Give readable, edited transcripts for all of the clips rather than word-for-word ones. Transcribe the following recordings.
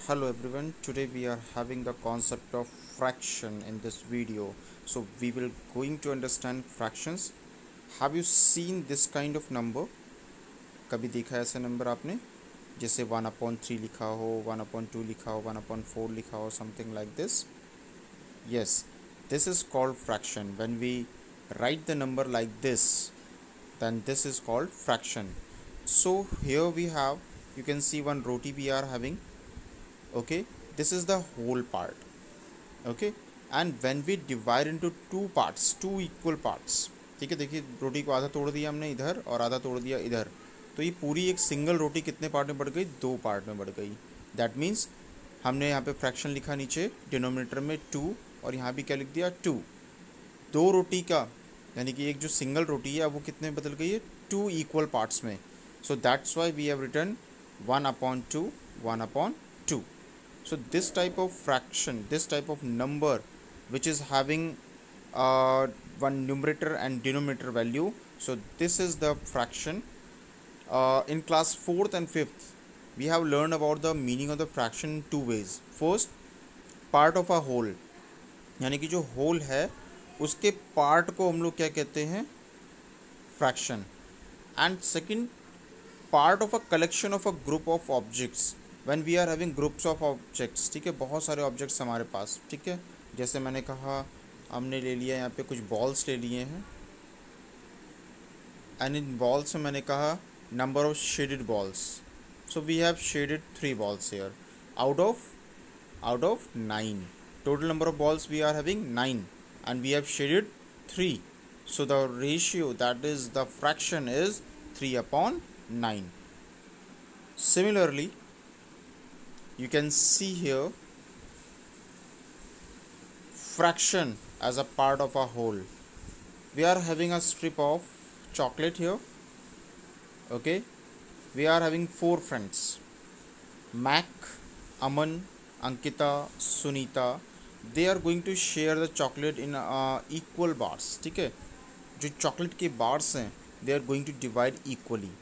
Hello everyone, today we are having the concept of fraction in this video. So we will going to understand fractions. Have you seen this kind of number? कभी देखा है ऐसा number आपने? जैसे 1/3 लिखा हो, 1/2 लिखा हो, 1/4 लिखा हो, something like this. Yes, this is called fraction. When we write the number like this, then this is called fraction. So here we have, you can see one roti we are having. Okay, this is the whole part. Okay, and when we divide into two parts, two equal parts, ठीक है, देखिए रोटी को आधा तोड़ दिया हमने इधर और आधा तोड़ दिया इधर, तो ये पूरी एक सिंगल रोटी कितने पार्ट में बढ़ गई? दो पार्ट में बढ़ गई. दैट मीन्स हमने यहाँ पे फ्रैक्शन लिखा नीचे डिनोमिनेटर में 2 और यहाँ भी क्या लिख दिया 2. दो रोटी का यानी कि एक जो सिंगल रोटी है वो कितने बदल गई है? 2 इक्वल पार्ट्स में. So that's why we have written 1/2 1/2. So this type of fraction, this type of number which is having one numerator and denominator value, so this is the fraction. In class 4th and 5th we have learned about the meaning of the fraction in two ways. First, part of a whole, यानी कि जो whole है उसके part को हम लोग क्या कहते हैं? fraction. And second, part of a collection of a group of objects. When we are having groups of objects, ठीक है, बहुत सारे objects हमारे पास, ठीक है, जैसे मैंने कहा हमने ले लिया यहाँ पे कुछ balls ले लिए हैं, and in balls में मैंने कहा number of shaded balls. So we have shaded 3 balls here out of 9. Total number of balls we are having 9 and we have shaded 3. So the ratio, that is the fraction, is 3/9. Similarly, you can see here fraction as a part of a whole. We are having a strip of chocolate here. Okay, we are having 4 friends: Mac, Aman, Ankita, Sunita. They are going to share the chocolate in equal bars. ठीक है, जो chocolate के bars हैं they are going to divide equally.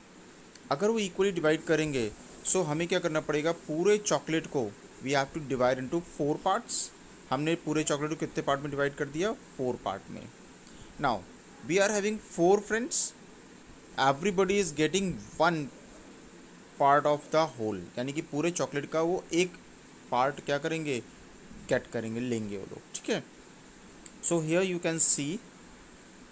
अगर वो equally divide करेंगे, सो हमें क्या करना पड़ेगा? पूरे चॉकलेट को we have to divide into 4 parts. हमने पूरे चॉकलेट को कितने पार्ट में डिवाइड कर दिया? 4 पार्ट में. Now we are having 4 friends. Everybody is getting 1 part of the whole, यानी कि पूरे चॉकलेट का वो एक पार्ट क्या करेंगे? गेट करेंगे, लेंगे वो लोग. ठीक है, so here you can see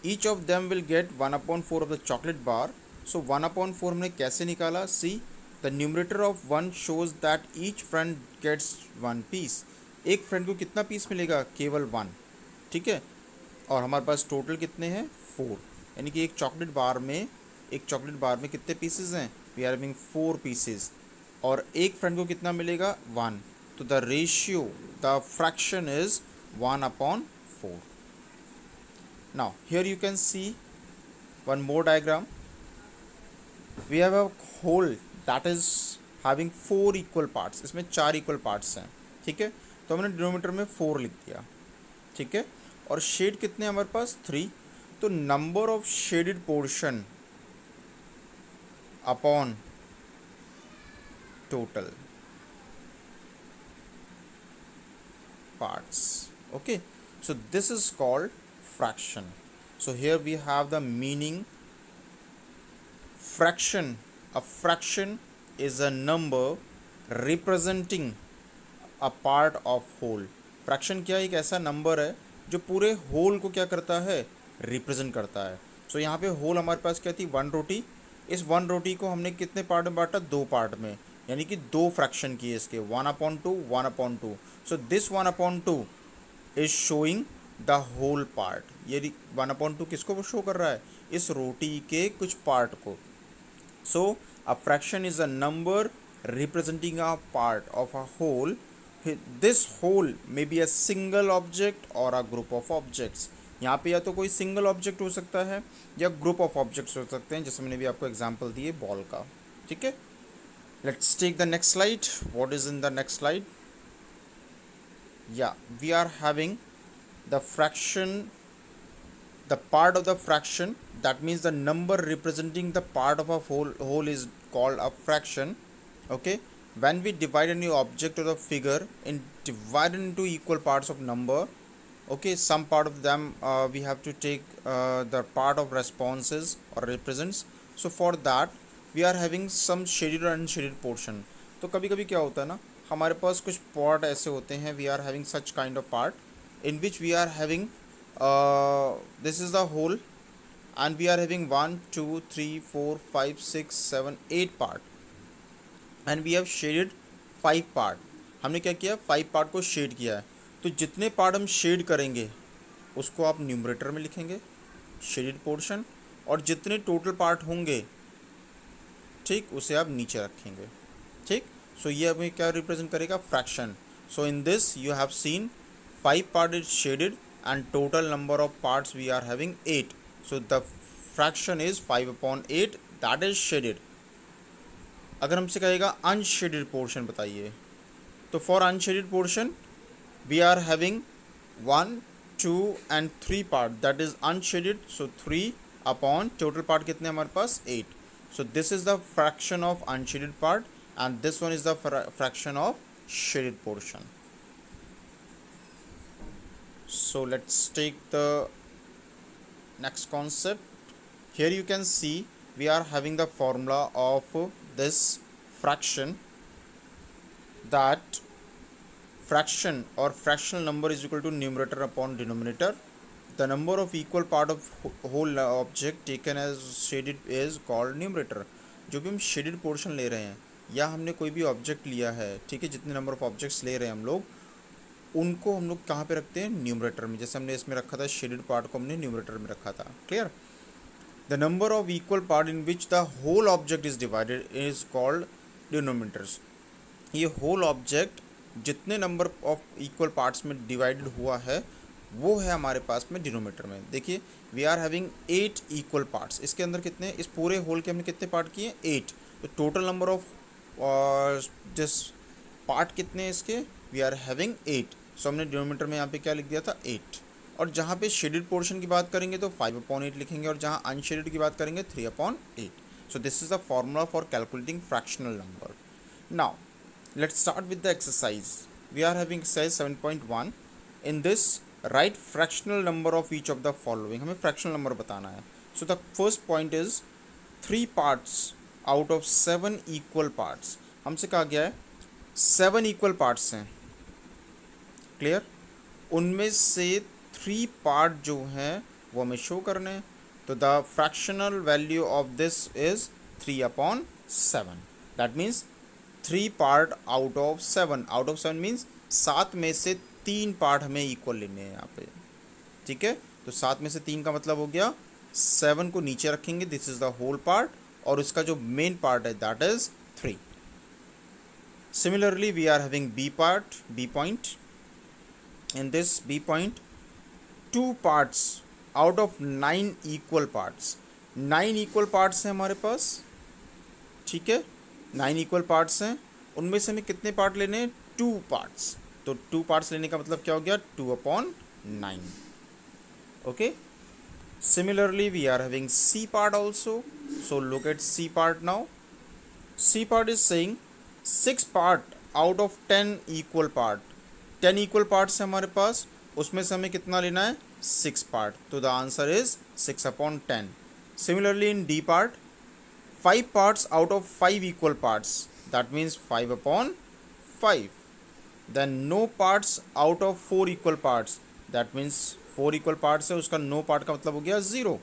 each of them will get 1/4 of the chocolate bar. So 1/4 हमने कैसे निकाला? See, the numerator of 1 shows that each friend gets 1 piece. एक फ्रेंड को कितना पीस मिलेगा? केवल 1. ठीक है, और हमारे पास टोटल कितने हैं? 4. यानी कि एक चॉकलेट बार में कितने पीसेस हैं? We are having 4 pieces. और एक फ्रेंड को कितना मिलेगा? 1. तो the ratio, the fraction is 1/4. Now here you can see one more diagram. We have a whole that is having 4 equal parts. इसमें 4 equal parts हैं. ठीक है, तो हमने डिनोमीटर में 4 लिख दिया. ठीक है, और शेड कितने हमारे पास? 3. तो number of shaded portion upon total parts. Okay, so this is called fraction. So here we have the meaning. Fraction, a fraction is a number representing a part of whole. Fraction क्या है? एक ऐसा number है जो पूरे whole को क्या करता है? रिप्रेजेंट करता है. सो यहाँ पे होल हमारे पास क्या थी? 1 रोटी. इस 1 रोटी को हमने कितने पार्ट में बांटा? 2 पार्ट में, यानी कि 2 फ्रैक्शन किए इसके, 1/2 1/2. So this 1/2 is showing the whole part. ये 1/2 किसको शो कर रहा है? इस रोटी के कुछ पार्ट को. So a fraction is a number representing a part of a whole. This whole may be a single object or a group of objects. यहाँ पे या तो कोई सिंगल ऑब्जेक्ट हो सकता है या ग्रुप ऑफ ऑब्जेक्ट्स हो सकते हैं, जैसे मैंने भी आपको एग्जांपल दिए बॉल का. ठीक है, let's take the next slide. What is in the next slide? Yeah we are having the fraction, the part of the fraction, that means the number representing the part of a whole is called a fraction. Okay, when we divide any object or the figure and divide it into equal parts of number, okay, some part of them we have to take the part of responses or represents. So for that we are having some shaded और unshaded portion. तो कभी कभी क्या होता है ना, हमारे पास कुछ पार्ट ऐसे होते हैं, we are having such kind of part in which we are having this is the whole and we are having 1 2 3 4 5 6 7 8 part and we have shaded 5 part. हमने क्या किया, 5 पार्ट को शेड किया है. तो जितने पार्ट हम शेड करेंगे उसको आप न्यूमरेटर में लिखेंगे शेडेड पोर्शन, और जितने टोटल पार्ट होंगे, ठीक, उसे आप नीचे रखेंगे. ठीक, सो ये हमें क्या रिप्रेजेंट करेगा, fraction. So in this you have seen 5 part is shaded and total number of parts we are having 8. So the fraction is 5/8 that is shaded. अगर हमसे कहेगा unshaded portion बताइए, तो for unshaded portion we are having 1 2 and 3 part that is unshaded. So 3 upon total part कितने हमारे पास 8. So this is the fraction of unshaded part and this one is the fraction of shaded portion. So let's take the next concept. Here you can see we are having the formula of this fraction, that fraction or fractional number is equal to numerator upon denominator. The number of equal part of whole object taken as shaded is called numerator. जो भी हम shaded portion ले रहे हैं या हमने कोई भी ऑब्जेक्ट लिया है, ठीक है, जितने नंबर ऑफ ऑब्जेक्ट्स ले रहे हैं हम लोग, उनको हम लोग कहाँ पे रखते हैं, न्यूमरेटर में. जैसे हमने इसमें रखा था शेडेड पार्ट को हमने न्यूमरेटर में रखा था. Clear. The number of equal part in which the whole object is divided is called denominators. ये होल ऑब्जेक्ट जितने नंबर ऑफ इक्वल पार्ट्स में डिवाइडेड हुआ है वो है हमारे पास में डिनोमिनेटर में. देखिए we are having 8 equal parts. इसके अंदर कितने, इस पूरे होल के हमने कितने पार्ट किए, 8. तो total number of this part कितने हैं इसके, वी आर हैविंग 8. सो हमने डिनोमिनेटर में यहाँ पे क्या लिख दिया था, 8. और जहाँ पे शेडेड पोर्शन की बात करेंगे तो 5/8 लिखेंगे, और जहाँ अनशेडेड की बात करेंगे 3/8. So this is the formula for calculating fractional number. Now let's start with the exercise. We are having exercise 7.1. In this write fractional number of each of the following. हमें फ्रैक्शनल नंबर बताना है. So the first point is 3 parts out of 7 equal parts. हमसे कहा गया है 7 equal parts हैं. Clear. उनमें से 3 पार्ट जो हैं वो हमें शो करने हैं. तो the fractional value of this is 3/7. That means 3 part out of 7. Out of 7 means 7 में से 3 पार्ट हमें इक्वल लेने हैं यहाँ पे. ठीक है, तो 7 में से 3 का मतलब हो गया 7 को नीचे रखेंगे, this is the whole part, और उसका जो मेन पार्ट है that is 3. Similarly we are having B part, B point. In this B point 2 parts out of 9 equal parts. 9 equal parts हैं हमारे पास. ठीक है, 9 equal parts हैं. उनमें से हमें कितने पार्ट लेने हैं, 2 parts. तो 2 parts लेने का मतलब क्या हो गया, 2/9. Okay. Similarly we are having C part also. So look at C part now. C part is saying 6 part out of 10 equal part. 10 equal parts हैं हमारे पास, उसमें से हमें कितना लेना है, 6 पार्ट. तो the answer is 6/10. Similarly in D part 5 parts out of 5 equal parts, that means 5/5. Then no parts out of 4 equal parts, that means 4 equal parts है, उसका नो पार्ट का मतलब हो गया 0.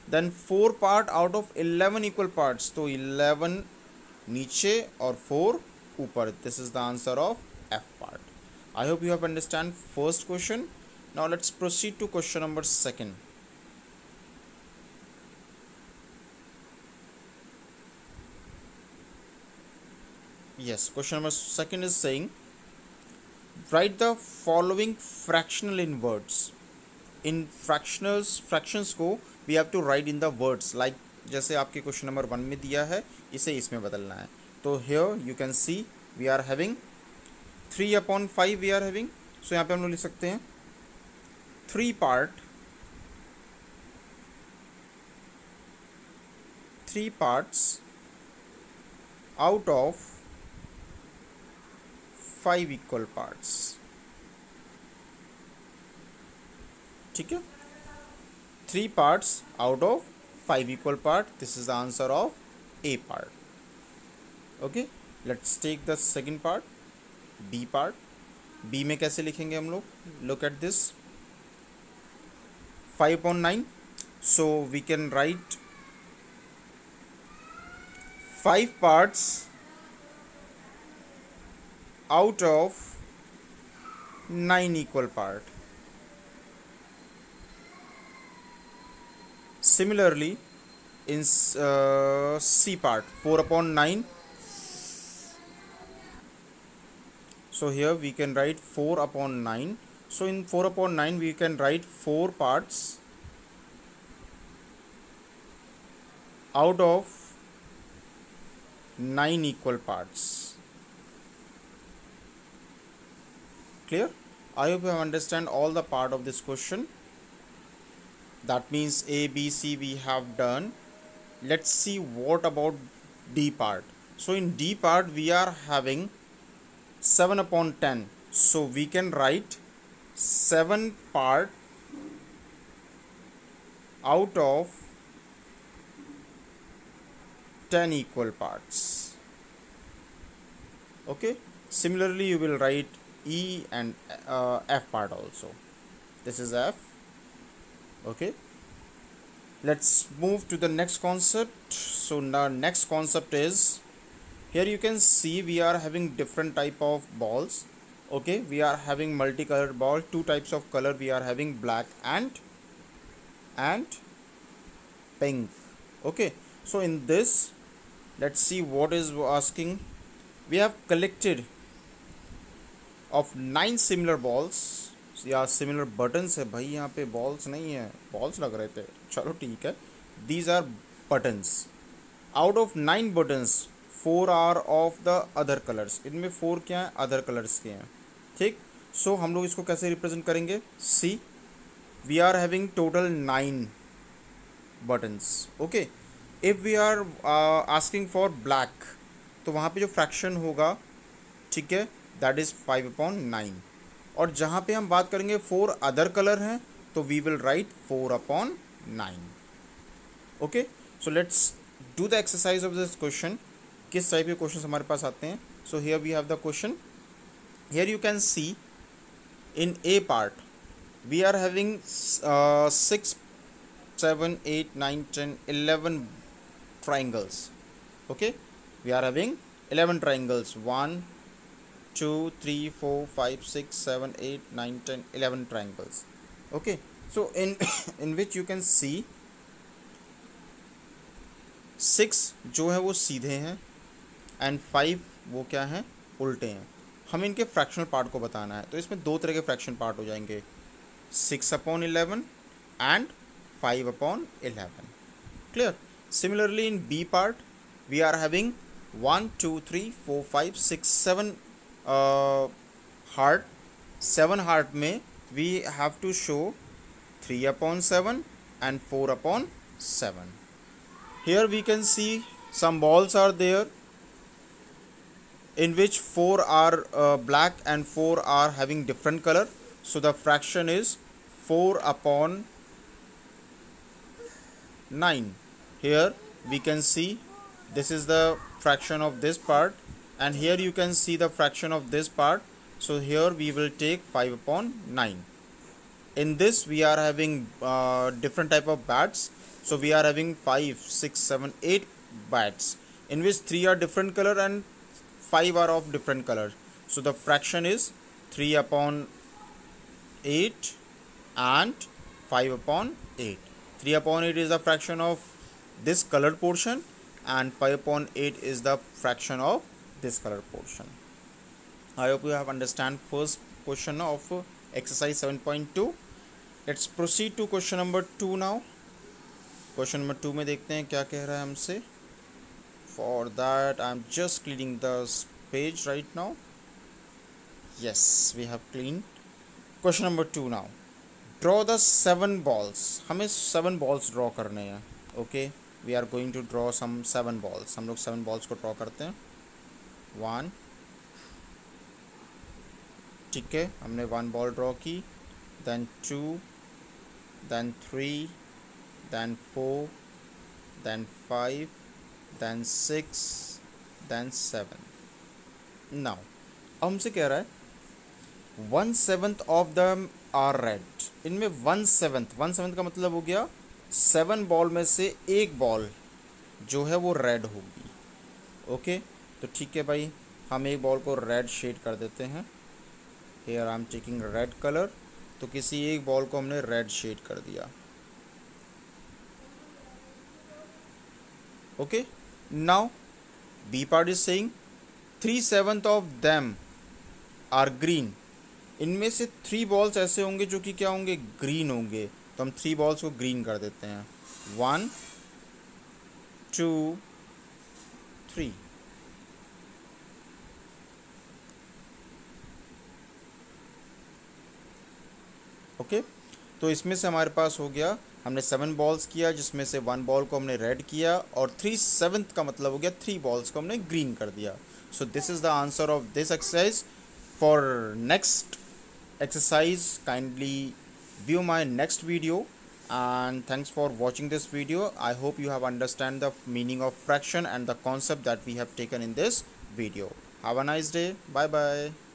Then 4 part out of 11 equal parts, तो 11 नीचे और 4 ऊपर. This is the answer of F part. I hope you have understand first question. Now let's proceed to question number 2. Yes, question number 2 is saying write the following fractional in words. In fractions को we have to write in the words, like जैसे आपके question number 1 में दिया है, इसे इसमें बदलना है. तो here you can see we are having 3/5 we are having. So यहाँ पे हम लोग लिख सकते हैं 3 parts out of 5 equal parts. ठीक है, 3 parts out of 5 equal part. This is the answer of A part. Okay, let's take the second part, B part. B में कैसे लिखेंगे हम लोग? Look at this, 5/9. So we can write 5 parts out of 9 equal part. Similarly, in C part, 4/9. So here we can write 4/9. So in 4/9 we can write 4 parts out of 9 equal parts. Clear? I hope you understand all the part of this question. That means A, B, C we have done. Let's see what about D part. So in D part we are having 7/10. So we can write 7 part out of 10 equal parts. Okay, similarly you will write E and F part also. This is F. Okay, let's move to the next concept. So now next concept is, here you can see we are having different type of balls. Okay, we are having multicolored ball, 2 types of color we are having, black and pink. Okay, so in this, let's see what is asking. We have collected of 9 similar balls या similar buttons है भाई, यहाँ पे balls नहीं है, balls लग रहे थे, चलो ठीक है. These are buttons. Out of 9 buttons 4 are of the other colours. इनमें 4 क्या है? अदर कलर्स के हैं. ठीक, सो हम लोग इसको कैसे रिप्रेजेंट करेंगे? See, we are having total 9 buttons. Okay, if we are asking for black, तो वहाँ पे जो फ्रैक्शन होगा, ठीक है, दैट इज़ 5/9. और जहाँ पे हम बात करेंगे 4 अदर कलर हैं, तो we will write 4/9. Okay, so let's do the exercise of this question. किस टाइप के क्वेश्चन हमारे पास आते हैं? So here we have the question. Here you can see in A part we are having 6, 7, 8, 9, 10, 11 triangles. Okay, we are having 11 triangles. 1, 2, 3, 4, 5, 6, 7, 8, 9, 10, 11 triangles. Okay, so in which you can see 6 जो है वो सीधे हैं and 5 वो क्या हैं? उल्टे हैं. हमें इनके फ्रैक्शनल पार्ट को बताना है, तो इसमें 2 तरह के फ्रैक्शन पार्ट हो जाएंगे, 6/11 and 5/11. Clear? Similarly in B part we are having 1, 2, 3, 4, 5, 6, 7 heart. 7 heart में we have to show 3/7 and 4/7. Here we can see some balls are there in which 4 are black and 4 are having different color. So the fraction is 4/9. Here we can see this is the fraction of this part, and here you can see the fraction of this part. So here we will take 5/9. In this we are having different type of bats. So we are having 5, 6, 7, 8 bats, in which 3 are different color and 5 are of different color. So the fraction is 3/8 and 5/8. 3/8 is the fraction of this colored portion and 5/8 is the fraction of this colored portion. I hope you have understand first question of exercise 7.2. Let's proceed to question number 2 now. Question number 2 में देखते हैं क्या कह रहा है हमसे. For that I am just cleaning the page right now. Yes, we have cleaned. Question number 2 now. Draw the 7 balls. हमें 7 balls draw करने हैं. Okay, we are going to draw some 7 balls. हम लोग 7 balls को draw करते हैं. 1, ठीक है, हमने 1 बॉल ड्रॉ की, then 2, then 3, then 4, then 5, then 6, then 7। Now हमसे कह रहा है 1/7 ऑफ द आर रेड। इनमें 1/7 का मतलब हो गया 7 बॉल में से एक बॉल जो है वो रेड होगी। ओके, तो ठीक है भाई, हम एक बॉल को रेड शेड कर देते हैं। Here I am taking red colour. तो किसी एक बॉल को हमने रेड शेड कर दिया। Okay, now B part is saying 3/7 of them are green. इनमें से 3 बॉल्स ऐसे होंगे जो कि क्या होंगे, ग्रीन होंगे। तो हम 3 बॉल्स को ग्रीन कर देते हैं, 1, 2, 3। ओके, तो इसमें से हमारे पास हो गया, हमने 7 बॉल्स किया जिसमें से 1 बॉल को हमने रेड किया, और 3/7 का मतलब हो गया 3 बॉल्स को हमने ग्रीन कर दिया। So this is the answer of this exercise. For next exercise, kindly view my next video, and thanks for watching this video. I hope you have understand the meaning of fraction and the concept that we have taken in this video. Have a nice day. Bye bye.